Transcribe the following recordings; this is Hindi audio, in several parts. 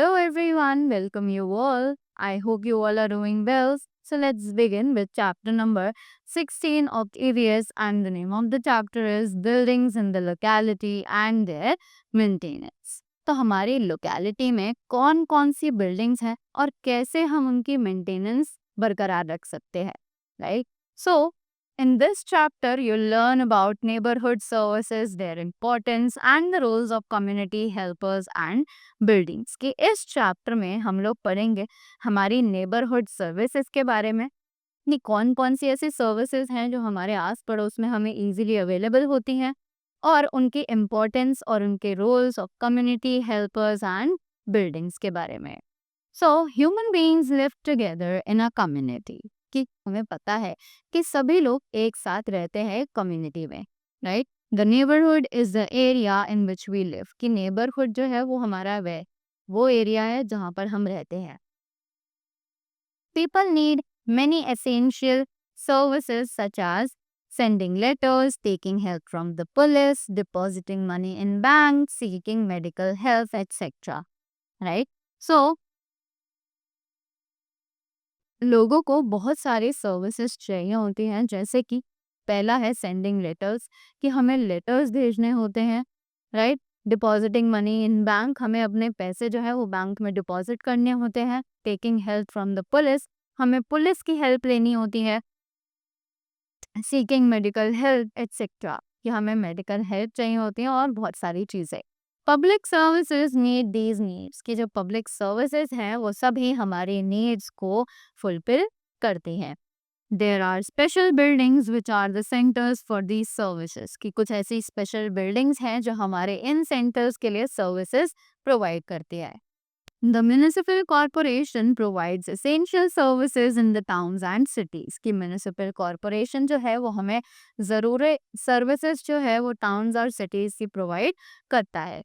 Hello everyone, welcome you all. I hope you all are doing well. So let's begin with chapter number 16 of EVS, and the name of the chapter is Buildings in the Locality and Their Maintenance. तो हमारी लोकेलिटी में कौन कौन सी बिल्डिंग्स हैं और कैसे हम उनकी मेंटेनेंस बरकरार रख सकते हैं, right? So in this chapter, you'll learn about neighborhood services, their importance, and the roles of community helpers and buildings. कि इस चैप्टर में हम लोग पढ़ेंगे हमारी नेबरहुड सर्विसेज के बारे में, कि कौन कौन सी ऐसी सर्विसेज हैं जो हमारे आस पड़ोस में हमें इजीली अवेलेबल होती हैं, और उनकी इम्पोर्टेंस और उनके roles of community helpers and buildings के बारे में. So human beings live together in a community. कि हमें पता है कि सभी लोग एक साथ रहते हैं कम्युनिटी में, right? The neighbourhood is the area in which we live. कि नेबरहुड जो है वो हमारा वो एरिया है जहाँ पर हम रहते हैं. People need many essential services such as sending letters, taking help from the police, depositing money in banks, seeking medical help, etc. Right? So, लोगों को बहुत सारे सर्विसेज चाहिए होती हैं, जैसे कि पहला है सेंडिंग लेटर्स, कि हमें लेटर्स भेजने होते हैं, right? Depositing money in bank, हमें अपने पैसे जो है वो बैंक में डिपॉजिट करने होते हैं. Taking help from the police, हमें पुलिस की हेल्प लेनी होती है. सीकिंग मेडिकल हेल्प एटसेट्रा, कि हमें मेडिकल हेल्प चाहिए होती है, और बहुत सारी चीज़ें. Public services need these needs, कि जो पब्लिक सर्विसेज हैं वो सभी हमारे नीड्स को फुलफिल करती हैं. There are special buildings which are the centres for these services, कि कुछ ऐसी स्पेशल बिल्डिंग्स हैं जो हमारे इन सेंटर्स के लिए सर्विसेज प्रोवाइड करती है. The municipal corporation provides essential services in the towns and cities. कि municipal corporation जो है वो हमें ज़रूरी सर्विसेज जो है वो टाउन्स और सिटीज़ की प्रोवाइड करता है.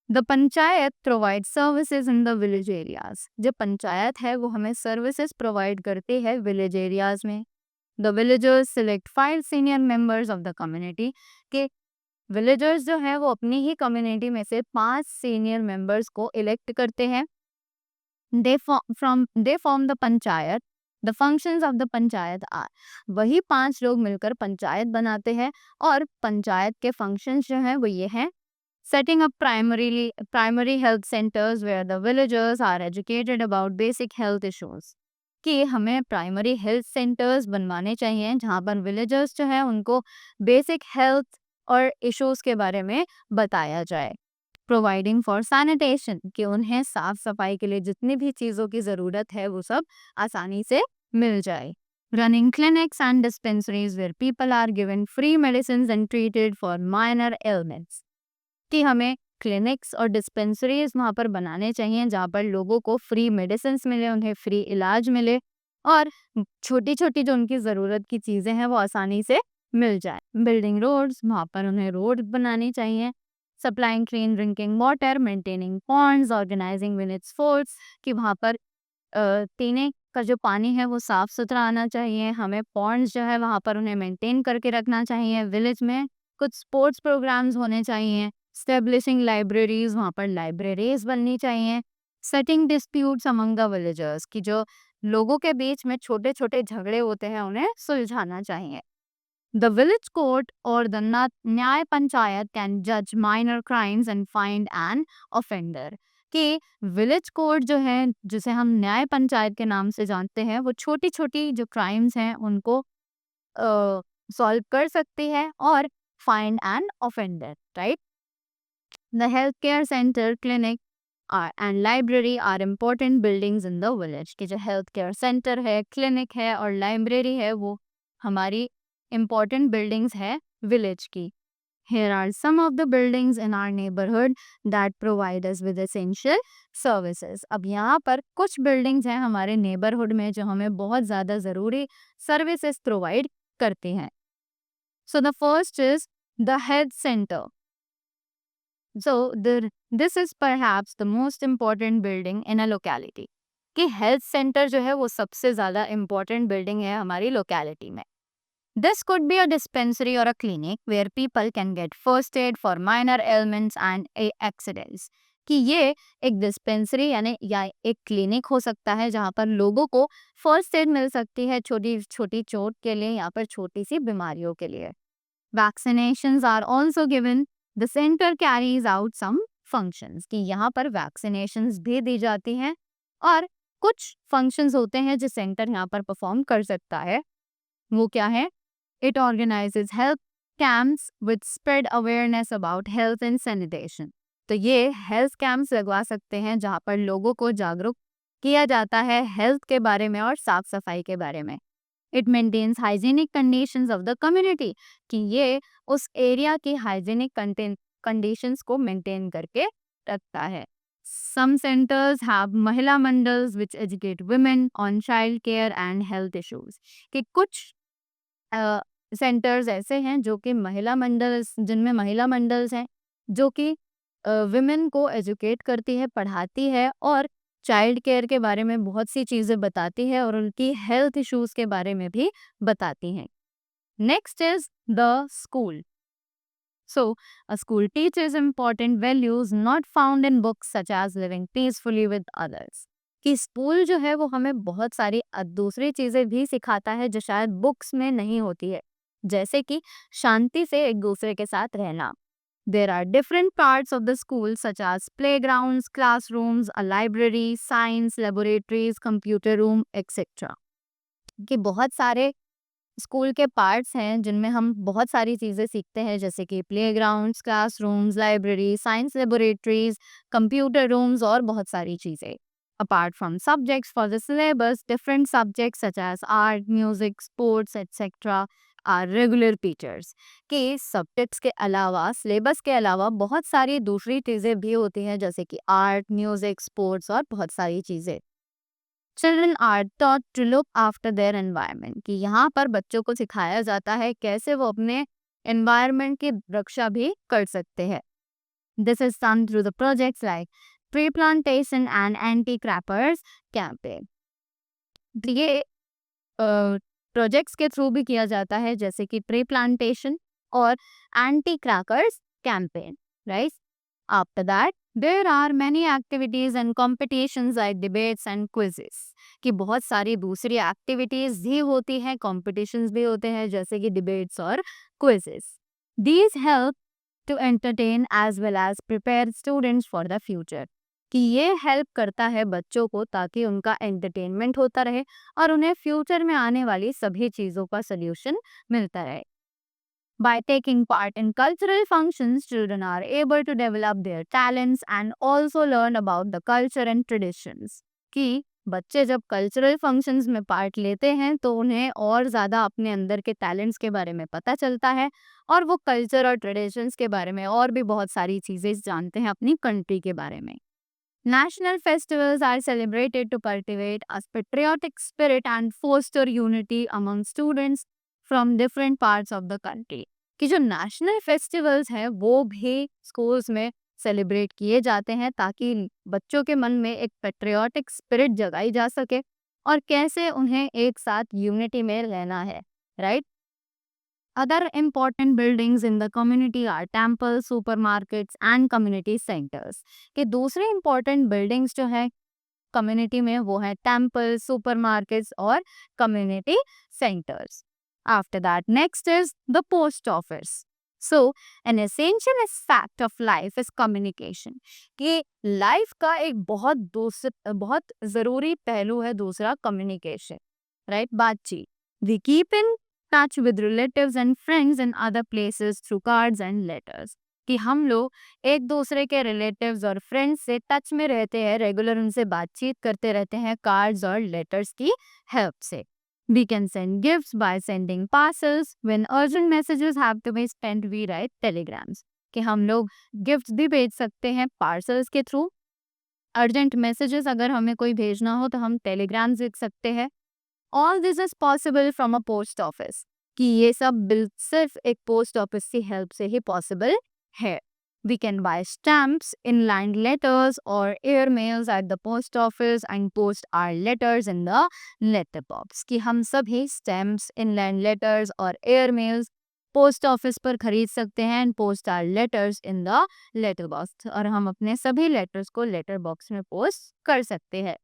The panchayat provide services in the village areas. जो पंचायत है वो हमें सर्विसेज प्रोवाइड करती है विलेज एरियाज में. The villagers select 5 senior members of the community. के विलेजर्स जो है वो अपनी ही कम्युनिटी में से 5 सीनियर मेंबर्स को इलेक्ट करते हैं. they form the panchayat. the functions of the panchayat are, वही 5 लोग मिलकर पंचायत बनाते हैं, और पंचायत के फंक्शंस जो हैं वो ये हैं. setting up primary health centers where the villagers are educated about basic health issues. कि हमें प्राइमरी हेल्थ सेंटर्स बनवाने चाहिए जहाँ पर विलेजर्स जो है उनको बेसिक हेल्थ और इश्यूज के बारे में बताया जाए. प्रोवाइडिंग फॉर सैनिटेशन, कि उन्हें साफ सफाई के लिए जितनी भी चीज़ों की ज़रूरत है वो सब आसानी से मिल जाए. Running clinics and dispensaries where people are given free medicine and treated for minor ailments. कि हमें क्लिनिक्स और डिस्पेंसरीज वहाँ पर बनाने चाहिए जहाँ पर लोगों को फ्री मेडिसिन मिले, उन्हें फ्री इलाज मिले, और छोटी छोटी जो उनकी ज़रूरत की चीज़ें हैं वो आसानी से मिल जाए. बिल्डिंग रोड्स, वहाँ पर उन्हें रोड बनानी चाहिए. Supplying clean drinking water, maintaining ponds, organising village sports, कि वहाँ पर पीने का जो पानी है वो साफ सुथरा आना चाहिए. हमें पॉन्ड्स जो है वहाँ पर उन्हें मेंटेन करके रखना चाहिए. विलेज में कुछ स्पोर्ट्स प्रोग्राम्स होने चाहिए. स्टेब्लिशिंग लाइब्रेरीज, वहाँ पर लाइब्रेरीज बननी चाहिए. Setting disputes among the villagers, कि जो लोगों के बीच में छोटे छोटे झगड़े होते हैं उन्हें सुलझाना चाहिए. The village court or the न्याय panchayat can judge minor crimes and find an offender. कि विलेज कोर्ट जो है, जिसे हम न्याय पंचायत के नाम से जानते हैं, वो छोटी छोटी जो क्राइम्स हैं उनको सॉल्व कर सकती है और find an offender, right? The health care centre, clinic and library are important buildings in the village. कि जो हेल्थ केयर सेंटर है, क्लिनिक है और लाइब्रेरी है वो हमारी important buildings है village की. Here are some of the buildings in our neighborhood that provide us with essential services. अब यहाँ पर कुछ buildings हैं हमारे neighborhood में जो हमें बहुत ज़्यादा ज़रूरी services provide करती हैं. So the first is the health center. So this is perhaps the most important building in a locality. कि health center जो है वो सबसे ज़्यादा important building है हमारी locality में. This could be a dispensary or a clinic where people can get first aid for minor ailments and accidents. कि ये एक डिस्पेंसरी यानी या एक क्लिनिक हो सकता है जहाँ पर लोगों को फर्स्ट एड मिल सकती है छोटी छोटी चोट के लिए या पर छोटी सी बीमारियों के लिए। Vaccinations are also given. The centre carries out some functions, कि यहाँ पर वैक्सीनेशंस भी दी जाती हैं और कुछ फंक्शंस होते हैं जो सेंटर यहाँ पर परफॉर्म कर सकता है। वो क्या है? It organises health camps with spread awareness about health and sanitation. तो ये हेल्थ कैंप्स लगवा सकते हैं जहाँ पर लोगों को जागरूक किया जाता है हेल्थ के बारे में और साफ सफाई के बारे में। It maintains hygienic conditions of the community, कि ये उस एरिया की हाइजीनिक कंडीशंस को मेंटेन करके रखता है। सम centres have mahila mandals which educate women on child care and health issues, कि कुछ सेंटर्स ऐसे हैं जो कि महिला मंडल्स जिनमें महिला मंडल्स हैं जो कि विमेन को एजुकेट करती है, पढ़ाती है और चाइल्ड केयर के बारे में बहुत सी चीज़ें बताती है और उनकी हेल्थ इश्यूज के बारे में भी बताती हैं। Next is the school. So, a school teaches important values not found in books such as living peacefully with others. कि स्कूल जो है वो हमें बहुत सारी दूसरी चीज़ें भी सिखाता है जो शायद बुक्स में नहीं होती है, जैसे कि शांति से एक दूसरे के साथ रहना। There are different parts of the school such as playgrounds, classrooms, a library, science laboratories, computer room, etc. कि बहुत सारे स्कूल के पार्ट्स हैं जिनमें हम बहुत सारी चीज़ें सीखते हैं, जैसे कि playgrounds, classrooms, library, science laboratories, computer rooms और बहुत सारी चीज़ें। Apart from subjects for the syllabus, different subjects such as art, music, sports etcetera are regular teachers. कि सब्जेक्ट्स के अलावा, सिलेबस के अलावा बहुत सारी दूसरी चीज़ें भी होती हैं जैसे कि आर्ट, म्यूजिक, स्पोर्ट्स और बहुत सारी चीज़ें। Children are taught to look after their environment, कि यहाँ पर बच्चों को सिखाया जाता है कैसे वो अपने एनवायरनमेंट की रक्षा भी कर सकते हैं। This is done through the projects like tree plantation and anti crackers campaign. ये प्रोजेक्ट्स के थ्रू भी किया जाता है जैसे कि ट्री प्लांटेशन और anti crackers campaign, right? After that, there are many activities and competitions like debates and quizzes, कि बहुत सारी दूसरी एक्टिविटीज भी होती हैं, कॉम्पिटिशन्स भी होते हैं जैसे कि डिबेट्स और quizzes. These help to entertain as well as prepare students for the future, कि ये हेल्प करता है बच्चों को ताकि उनका एंटरटेनमेंट होता रहे और उन्हें फ्यूचर में आने वाली सभी चीज़ों का सोल्यूशन मिलता रहे। By taking part in cultural functions, children are able to develop their talents and also learn about the culture and traditions. कि बच्चे जब कल्चरल फंक्शंस में पार्ट लेते हैं तो उन्हें और ज़्यादा अपने अंदर के टैलेंट्स के बारे में पता चलता है और वो कल्चर और ट्रेडिशंस के बारे में और भी बहुत सारी चीज़ें जानते हैं अपनी कंट्री के बारे में। National festivals are celebrated to cultivate a patriotic spirit and foster unity among students from different parts of the country. कि जो नेशनल फेस्टिवल्स हैं वो भी स्कूल्स में सेलिब्रेट किए जाते हैं ताकि बच्चों के मन में एक पेट्रियाटिक स्पिरिट जगाई जा सके और कैसे उन्हें एक साथ यूनिटी में रहना है, right? Other important buildings in the community are temples, supermarkets and community centers. कि दूसरे important buildings जो है community में वो है temples, supermarkets और community centers. After that, next is the post office. So, an essential aspect of life is communication. कि life का एक बहुत ज़रूरी पहलू है दूसरा communication, right? बातचीत. We keep in touch with relatives and friends in other places through cards and letters. कि हम लोग एक दूसरे के रिलेटिव्स और फ्रेंड्स से टच में रहते हैं, रेगुलर उनसे बातचीत करते रहते हैं कार्ड्स और लेटर्स की हेल्प से। We can send gifts by sending parcels. When urgent messages have to be sent, we write telegrams. कि हम लोग गिफ्ट भी भेज सकते हैं पार्सल्स के थ्रू। अर्जेंट मैसेजेस अगर हमें कोई भेजना हो तो हम टेलीग्राम्स लिख सकते हैं। All this is possible from a post office, कि ये सब सिर्फ एक पोस्ट ऑफिस की हेल्प से ही पॉसिबल है। We can buy stamps, inland letters और air mails at the post office and post our letters in the letter box, कि हम सभी स्टैम्प्स, इनलाइन लेटर्स और एयर मेल्स पोस्ट ऑफिस पर खरीद सकते हैं and post our letters in the letter box, और हम अपने सभी लेटर्स को लेटर बॉक्स में पोस्ट कर सकते हैं.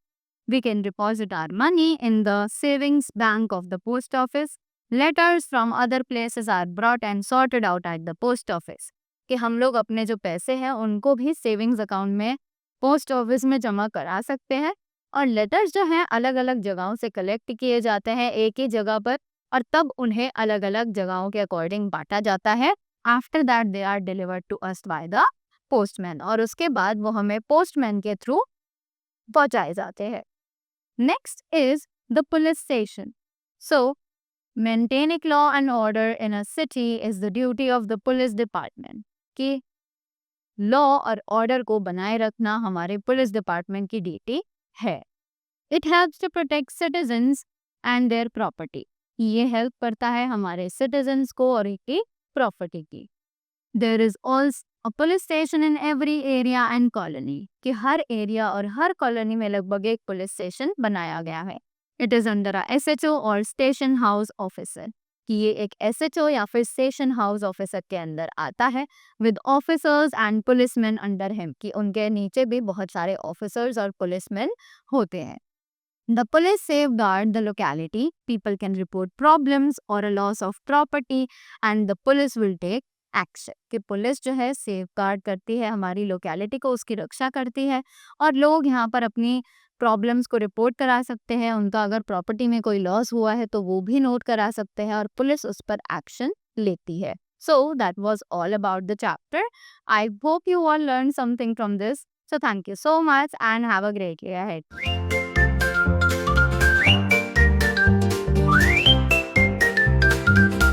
We can deposit our money in the savings bank of the post office. Letters from other places are brought and sorted out at the post office. कि हम लोग अपने जो पैसे हैं उनको भी सेविंग्स अकाउंट में पोस्ट ऑफिस में जमा करा सकते हैं, और लेटर्स जो हैं अलग अलग जगहों से कलेक्ट किए जाते हैं एक ही जगह पर, और तब उन्हें अलग अलग जगहों के अकॉर्डिंग बांटा जाता है. After that they are delivered to us by the postman, और उसके बाद वो हमें पोस्टमैन के थ्रू पहुंचाए जाते हैं. Next is the police station. So, maintaining law and order in a city is the duty of the police department. कि लॉ और ऑर्डर को बनाए रखना हमारे पुलिस डिपार्टमेंट की ड्यूटी है. It helps to protect citizens and their property. ये हेल्प करता है हमारे सिटीजन्स को और उनकी प्रॉपर्टी की. There is also a police station in every area and colony. कि हर एरिया और हर कॉलोनी में लगभग एक पुलिस स्टेशन बनाया गया है. It is under a SHO और स्टेशन हाउस ऑफिसर. कि ये एक SHO या फिर स्टेशन हाउस ऑफिसर के अंदर आता है, with officers and policeman under him. कि उनके नीचे भी बहुत सारे ऑफिसर्स और पुलिसमैन होते हैं. The police safeguard the locality. People can report problems or a loss of property and the police will take action. कि पुलिस जो है सेफ गार्ड करती है हमारी लोकेलिटी को, उसकी रक्षा करती है, और लोग यहाँ पर अपनी प्रॉब्लम्स को रिपोर्ट करा सकते हैं. उनका अगर प्रॉपर्टी में कोई लॉस हुआ है तो वो भी नोट करा सकते हैं और पुलिस उस पर एक्शन लेती है. So that was all about the chapter. I hope you all learned something from this. So thank you so much and have a great day ahead.